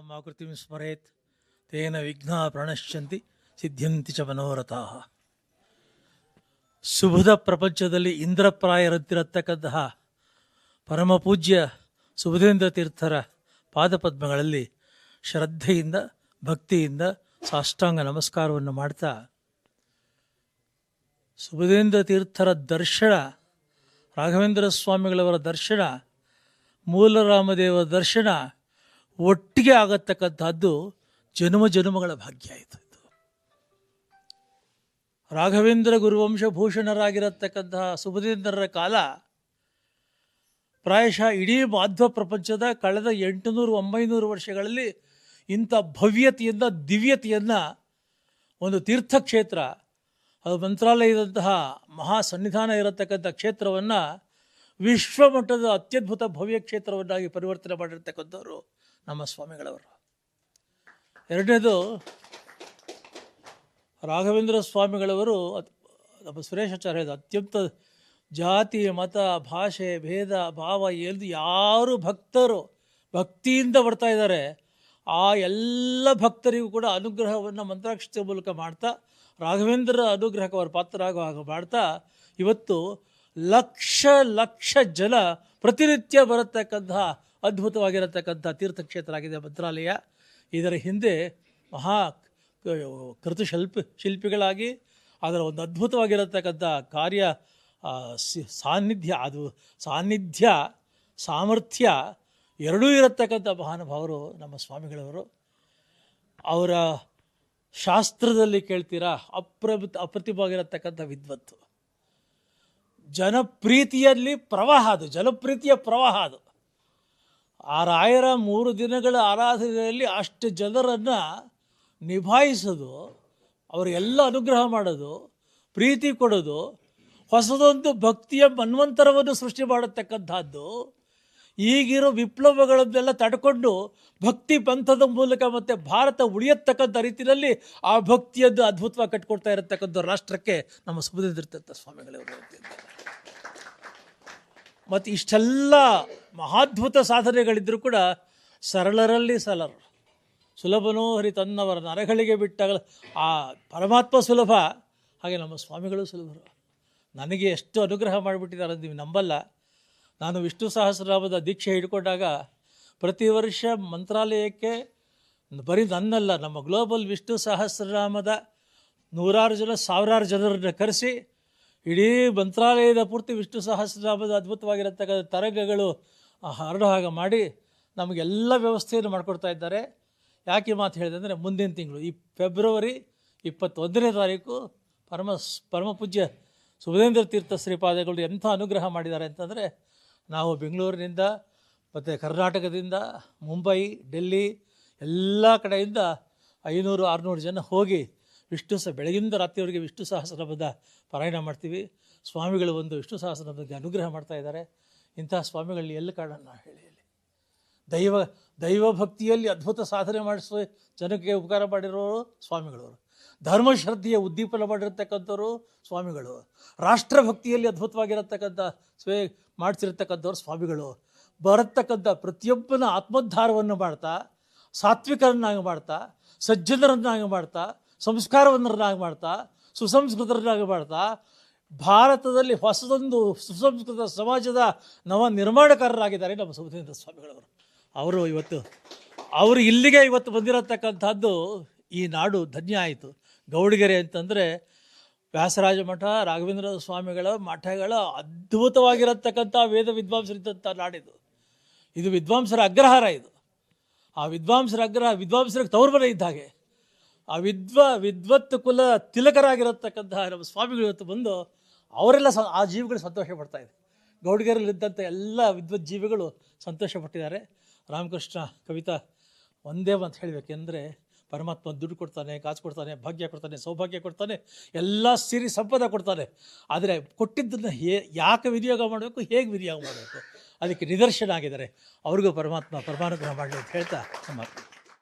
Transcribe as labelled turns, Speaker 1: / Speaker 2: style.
Speaker 1: ನಾಮಾಕೃತಿಂ ಸ್ಮರೇತ್ ತೇನ ವಿಘ್ನಾ ಪ್ರಣಶ್ಯಂತಿ ಸಿದ್ಧ್ಯಂತಿ ಚ ಮನೋರಥಾಃ. ಸುಬುಧ ಪ್ರಪಂಚದಲ್ಲಿ ಇಂದ್ರಪ್ರಾಯರಂತಿರತಕ್ಕಂತಹ ಪರಮಪೂಜ್ಯ ಸುಬುಧೇಂದ್ರ ತೀರ್ಥರ ಪಾದಪದ್ಮಗಳಲ್ಲಿ ಶ್ರದ್ಧೆಯಿಂದ ಭಕ್ತಿಯಿಂದ ಸಾಷ್ಟಾಂಗ ನಮಸ್ಕಾರವನ್ನು ಮಾಡ್ತಾ, ಸುಬುಧೇಂದ್ರ ತೀರ್ಥರ ದರ್ಶನ, ರಾಘವೇಂದ್ರ ಸ್ವಾಮಿಗಳವರ ದರ್ಶನ, ಮೂಲರಾಮದೇವರ ದರ್ಶನ ಒಟ್ಟಿಗೆ ಆಗತಕ್ಕಂಥದ್ದು ಜನ್ಮ ಜನ್ಮಗಳ ಭಾಗ್ಯ ಆಯಿತು. ರಾಘವೇಂದ್ರ ಗುರುವಂಶ ಭೂಷಣರಾಗಿರತಕ್ಕಂತಹ ಸುಬುಧೇಂದ್ರರ ಕಾಲ ಪ್ರಾಯಶಃ ಇಡೀ ಮಾಧ್ವ ಪ್ರಪಂಚದ ಕಳೆದ 800-900 ವರ್ಷಗಳಲ್ಲಿ ಇಂಥ ಭವ್ಯತೆಯಿಂದ ದಿವ್ಯತೆಯನ್ನು ಒಂದು ತೀರ್ಥಕ್ಷೇತ್ರ, ಅದು ಮಂತ್ರಾಲಯದಂತಹ ಮಹಾ ಸನ್ನಿಧಾನ ಇರತಕ್ಕಂಥ ಕ್ಷೇತ್ರವನ್ನು ವಿಶ್ವಮಟ್ಟದ ಅತ್ಯದ್ಭುತ ಭವ್ಯ ಕ್ಷೇತ್ರವನ್ನಾಗಿ ಪರಿವರ್ತನೆ ಮಾಡಿರ್ತಕ್ಕಂಥವ್ರು ನಮ್ಮ ಸ್ವಾಮಿಗಳವರು. ಎರಡನೇದು, ರಾಘವೇಂದ್ರ ಸ್ವಾಮಿಗಳವರು ನಮ್ಮ ಸುರೇಶಾಚಾರ್ಯದ ಅತ್ಯಂತ ಜಾತಿ ಮತ ಭಾಷೆ ಭೇದ ಭಾವ ಎಂದು ಯಾರು ಭಕ್ತರು ಭಕ್ತಿಯಿಂದ ಬರ್ತಾ ಇದ್ದಾರೆ ಆ ಎಲ್ಲ ಭಕ್ತರಿಗೂ ಕೂಡ ಅನುಗ್ರಹವನ್ನು ಮಂತ್ರಾಕ್ಷತೆ ಮೂಲಕ ಮಾಡ್ತಾ, ರಾಘವೇಂದ್ರರ ಅನುಗ್ರಹಕ್ಕೆ ಅವರ ಪಾತ್ರರಾಗುವ ಹಾಗೆ ಮಾಡ್ತಾ, ಇವತ್ತು ಲಕ್ಷ ಲಕ್ಷ ಜನ ಪ್ರತಿನಿತ್ಯ ಬರತಕ್ಕಂತಹ ಅದ್ಭುತವಾಗಿರತಕ್ಕಂಥ ತೀರ್ಥಕ್ಷೇತ್ರ ಆಗಿದೆ ಮಂತ್ರಾಲಯ. ಇದರ ಹಿಂದೆ ಮಹಾ ಶಿಲ್ಪಿಗಳಾಗಿ ಅದರ ಒಂದು ಅದ್ಭುತವಾಗಿರತಕ್ಕಂಥ ಕಾರ್ಯ ಸಾನ್ನಿಧ್ಯ, ಅದು ಸಾನ್ನಿಧ್ಯ ಸಾಮರ್ಥ್ಯ ಎರಡೂ ಇರತಕ್ಕಂಥ ಮಹಾನುಭಾವರು ನಮ್ಮ ಸ್ವಾಮಿಗಳವರು. ಅವರ ಶಾಸ್ತ್ರದಲ್ಲಿ ಕೇಳ್ತೀರಾ, ಅಪ್ರತಿಮವಾಗಿರತಕ್ಕಂಥ ವಿದ್ವತ್ತು, ಜನಪ್ರೀತಿಯಲ್ಲಿ ಪ್ರವಾಹ, ಅದು ಜನಪ್ರೀತಿಯ ಪ್ರವಾಹ. ಅದು ಆ ರಾಯರ 3 ದಿನಗಳ ಆರಾಧನೆಯಲ್ಲಿ ಅಷ್ಟು ಜನರನ್ನು ನಿಭಾಯಿಸೋದು, ಅವರಿಗೆಲ್ಲ ಅನುಗ್ರಹ ಮಾಡೋದು, ಪ್ರೀತಿ ಕೊಡೋದು, ಹೊಸದೊಂದು ಭಕ್ತಿಯ ಮನ್ವಂತರವನ್ನು ಸೃಷ್ಟಿ ಮಾಡತಕ್ಕಂಥದ್ದು, ಈಗಿರೋ ವಿಪ್ಲವಗಳನ್ನೆಲ್ಲ ತಡ್ಕೊಂಡು ಭಕ್ತಿ ಪಂಥದ ಮೂಲಕ ಮತ್ತು ಭಾರತ ಉಳಿಯತಕ್ಕಂಥ ರೀತಿಯಲ್ಲಿ ಆ ಭಕ್ತಿಯದ್ದು ಅದ್ಭುತವಾಗಿ ಕಟ್ಕೊಡ್ತಾ ಇರತಕ್ಕಂಥ ರಾಷ್ಟ್ರಕ್ಕೆ ನಮ್ಮ ಸುಬುಧೇಂದ್ರ ತೀರ್ಥ ಸ್ವಾಮಿಗಳವರು ಅಂತಿದ್ದಾರೆ. ಮತ್ತು ಇಷ್ಟೆಲ್ಲ ಮಹಾದ್ಭುತ ಸಾಧನೆಗಳಿದ್ದರೂ ಕೂಡ ಸರಳರಲ್ಲಿ ಸರಳರು, ಸುಲಭನೋ ಹರಿ ತನ್ನವರ ನರಗಳಿಗೆ ಬಿಟ್ಟ ಆ ಪರಮಾತ್ಮ ಸುಲಭ, ಹಾಗೆ ನಮ್ಮ ಸ್ವಾಮಿಗಳು ಸುಲಭರು. ನನಗೆ ಎಷ್ಟು ಅನುಗ್ರಹ ಮಾಡಿಬಿಟ್ಟಿದ್ದಾರೆ ನೀವು ನಂಬಲ್ಲ. ನಾನು ವಿಷ್ಣು ಸಹಸ್ರನಾಮದ ದೀಕ್ಷೆ ಹಿಡ್ಕೊಂಡಾಗ ಪ್ರತಿ ವರ್ಷ ಮಂತ್ರಾಲಯಕ್ಕೆ ಬರೀ ನನ್ನಲ್ಲ, ನಮ್ಮ ಗ್ಲೋಬಲ್ ವಿಷ್ಣು ಸಹಸ್ರನಾಮದ 100 ಜನ 1000 ಜನರನ್ನು ಕರೆಸಿ ಇಡೀ ಮಂತ್ರಾಲಯದ ಪೂರ್ತಿ ವಿಷ್ಣು ಸಹಸ್ರನಾಮದ ಅದ್ಭುತವಾಗಿರತಕ್ಕಂಥ ತರಂಗಗಳು ಹರಡೋ ಹಾಗೆ ಮಾಡಿ ನಮಗೆಲ್ಲ ವ್ಯವಸ್ಥೆಯನ್ನು ಮಾಡಿಕೊಡ್ತಾ ಇದ್ದಾರೆ. ಯಾಕೆ ಮಾತು ಹೇಳಿದೆ ಅಂದರೆ, ಮುಂದಿನ ತಿಂಗಳು ಈ ಫೆಬ್ರವರಿ 21ನೇ ತಾರೀಕು ಪರಮಪೂಜ್ಯ ಸುಬುಧೇಂದ್ರ ತೀರ್ಥ ಶ್ರೀಪಾದಗಳು ಎಂಥ ಅನುಗ್ರಹ ಮಾಡಿದ್ದಾರೆ ಅಂತಂದರೆ, ನಾವು ಬೆಂಗಳೂರಿನಿಂದ ಮತ್ತು ಕರ್ನಾಟಕದಿಂದ ಮುಂಬೈ ಡೆಲ್ಲಿ ಎಲ್ಲ ಕಡೆಯಿಂದ 500-600 ಜನ ಹೋಗಿ ಬೆಳಗಿಂದ ರಾತ್ರಿಯವರೆಗೆ ವಿಷ್ಣು ಸಹಸ್ರನಾಮದ ಪಾರಾಯಣ ಮಾಡ್ತೀವಿ. ಸ್ವಾಮಿಗಳು ಒಂದು ವಿಷ್ಣು ಸಹಸ್ರನಾಮದ ಅನುಗ್ರಹ ಮಾಡ್ತಾ ಇದ್ದಾರೆ. ಇಂತಹ ಸ್ವಾಮಿಗಳಲ್ಲಿ ಎಲ್ಲಿ ಕಾರಣ ಹೇಳಿ? ದೈವ ಭಕ್ತಿಯಲ್ಲಿ ಅದ್ಭುತ ಸಾಧನೆ ಮಾಡಿಸುವ ಜನಕ್ಕೆ ಉಪಕಾರ ಮಾಡಿರೋರು ಸ್ವಾಮಿಗಳವರು. ಧರ್ಮಶ್ರದ್ಧೆಯ ಉದ್ದೀಪನ ಮಾಡಿರತಕ್ಕಂಥವ್ರು ಸ್ವಾಮಿಗಳು. ರಾಷ್ಟ್ರಭಕ್ತಿಯಲ್ಲಿ ಅದ್ಭುತವಾಗಿರತಕ್ಕಂಥ ಮಾಡಿಸಿರ್ತಕ್ಕಂಥವ್ರು ಸ್ವಾಮಿಗಳು. ಬರತಕ್ಕಂಥ ಪ್ರತಿಯೊಬ್ಬನ ಆತ್ಮೋದ್ಧಾರವನ್ನು ಮಾಡ್ತಾ, ಸಾತ್ವಿಕರನ್ನಾಗಿ ಮಾಡ್ತಾ, ಸಜ್ಜನರನ್ನಾಗಿ ಮಾಡ್ತಾ, ಸಂಸ್ಕಾರವನ್ನರನ್ನಾಗಿ ಮಾಡ್ತಾ, ಸುಸಂಸ್ಕೃತರನ್ನಾಗಿ ಮಾಡ್ತಾ, ಭಾರತದಲ್ಲಿ ಹೊಸದೊಂದು ಸುಸಂಸ್ಕೃತ ಸಮಾಜದ ನವ ನಿರ್ಮಾಣಕಾರರಾಗಿದ್ದಾರೆ ನಮ್ಮ ಸುಬುಧೇಂದ್ರ ಸ್ವಾಮಿಗಳವರು. ಅವರು ಇಲ್ಲಿಗೆ ಇವತ್ತು ಬಂದಿರತಕ್ಕಂಥದ್ದು ಈ ನಾಡು ಧನ್ಯ ಆಯಿತು. ಗೌಡಗೆರೆ ಅಂತಂದರೆ ವ್ಯಾಸರಾಜ ಮಠ, ರಾಘವೇಂದ್ರ ಸ್ವಾಮಿಗಳ ಮಠಗಳ ಅದ್ಭುತವಾಗಿರತಕ್ಕಂಥ ವೇದ ವಿದ್ವಾಂಸರಿದ್ದಂಥ ನಾಡಿದು. ಇದು ವಿದ್ವಾಂಸರ ಅಗ್ರಹಾರ. ಇದು ಆ ವಿದ್ವಾಂಸರ ಅಗ್ರಹ, ವಿದ್ವಾಂಸರಿಗೆ ತವರು ಮನೆ ಇದ್ದ ಹಾಗೆ. ಆ ವಿದ್ವತ್ ಕುಲ ತಿಲಕರಾಗಿರತಕ್ಕಂತಹ ನಮ್ಮ ಸ್ವಾಮಿಗಳು ಇವತ್ತು ಬಂದು ಅವರೆಲ್ಲ ಆ ಜೀವಿಗಳು ಸಂತೋಷ ಪಡ್ತಾಯಿದೆ. ಗೌಡಗೆರೆಯಲ್ಲಿದ್ದಂಥ ಎಲ್ಲ ವಿದ್ವತ್ ಜೀವಿಗಳು ಸಂತೋಷ ಪಟ್ಟಿದ್ದಾರೆ. ರಾಮಕೃಷ್ಣ ಕವಿತಾ ಒಂದೇ ಅಂತ ಹೇಳಬೇಕೆಂದರೆ, ಪರಮಾತ್ಮ ದುಡ್ಡು ಕೊಡ್ತಾನೆ, ಕಾಸು ಕೊಡ್ತಾನೆ, ಭಾಗ್ಯ ಕೊಡ್ತಾನೆ, ಸೌಭಾಗ್ಯ ಕೊಡ್ತಾನೆ, ಎಲ್ಲ ಸಿರಿ ಸಂಪದ ಕೊಡ್ತಾನೆ. ಆದರೆ ಕೊಟ್ಟಿದ್ದನ್ನು ಯಾಕೆ ವಿನಿಯೋಗ ಮಾಡಬೇಕು, ಹೇಗೆ ವಿನಿಯೋಗ ಮಾಡಬೇಕು, ಅದಕ್ಕೆ ನಿದರ್ಶನ ಆಗಿದ್ದಾರೆ. ಅವ್ರಿಗೂ ಪರಮಾತ್ಮ ಪರಮಾನುಗ್ರಹ ಮಾಡಲಿ ಅಂತ ಹೇಳ್ತಾ ನಮ್ಮ